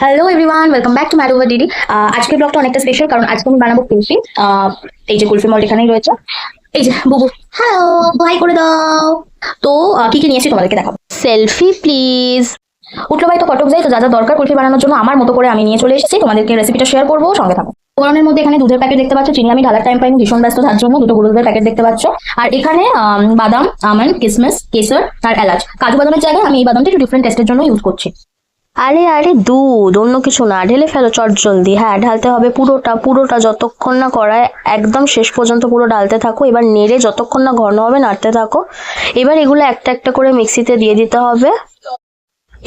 Hello everyone, welcome back to mad over DD. আজকের ব্লগটা অনেকটা স্পেশাল, কারণ আজকে আমি বানাবো কুলফি। এই যে কুলফি মল এখানেই রয়েছে। এই যে বুবু, হ্যালো, হাই করে দাও। তো কি কি নিয়েছি তোমাদেরকে দেখাবো। Selfie please. উঠলো ভাই তো কটক যাই, তো যা যা দরকার কুলফি বানানোর জন্য আমার মতো করে আমি নিয়ে চলে এসেছি। তোমাদেরকে রেসিপিটা শেয়ার করবো, সঙ্গে থাকো। গরমের মধ্যে এখানে দুধের প্যাকেট দেখতে পাচ্ছ, চিনি আমি ঢালার টাইম পাইনি, ভীষণ ব্যস্ত, তার জন্য দুটো গুঁড়ো দুধের প্যাকেট দেখতে পাচ্ছ। আর এখানে বাদাম, আমন্ড, কিসমিস, কেসর আর এলাচ। কাজু বাদামের জায়গায় আমি এই বাদামটা একটু ডিফারেন্ট টেস্টের জন্য ইউজ করছি। আরে আরে দুধ, অন্য কিছু না, ঢেলে ফেলো চট জলদি। হ্যাঁ, ঢালতে হবে পুরোটা পুরোটা, যতক্ষণ না কড়ায় একদম শেষ পর্যন্ত পুরো ঢালতে থাকো। এবার নেড়ে যতক্ষণ না ঘন হবে নাড়তে থাকো। এবার এগুলো একটা একটা করে মিক্সিতে দিয়ে দিতে হবে।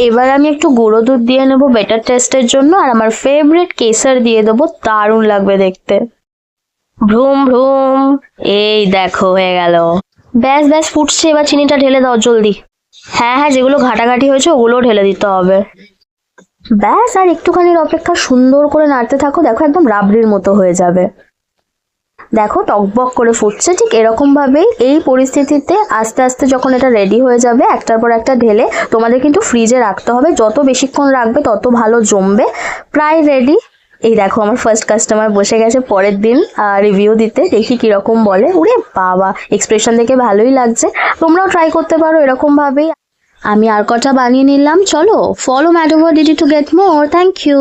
এবার আমি একটু গুঁড়ো দুধ দিয়ে নেবো বেটার টেস্টের জন্য, আর আমার ফেভারিট কেসর দিয়ে দেবো, দারুণ লাগবে দেখতে। ভ্রুম ভ্রুম, এই দেখো হয়ে গেল। ব্যাস ব্যাস ফুটছে, এবার চিনিটা ঢেলে দাও জলদি। হ্যাঁ হ্যাঁ, যেগুলো ঘাটাঘাটি হয়েছে ওগুলোও ঢেলে দিতে হবে। ব্যাস, আর একটুখানির অপেক্ষা, সুন্দর করে নাড়তে থাকো। দেখো একদম রাবড়ির মতো হয়ে যাবে। দেখো টকবক করে ফুটছে, ঠিক এরকম ভাবেই। এই পরিস্থিতিতে আস্তে আস্তে যখন এটা রেডি হয়ে যাবে, একটার পর একটা ঢেলে তোমাদের কিন্তু ফ্রিজে রাখতে হবে। যত বেশিক্ষণ রাখবে তত ভালো জমবে। প্রায় রেডি। এই দেখো আমার ফার্স্ট কাস্টমার বসে গেছে পরের দিন রিভিউ দিতে, দেখি কিরকম বলে। ওরে বাবা, এক্সপ্রেশন দেখে ভালোই লাগছে। তোমরাও ট্রাই করতে পারো এরকম ভাবেই। আমি আর কটা বানিয়ে নিলাম। চলো, follow mad over DD to get more. Thank you.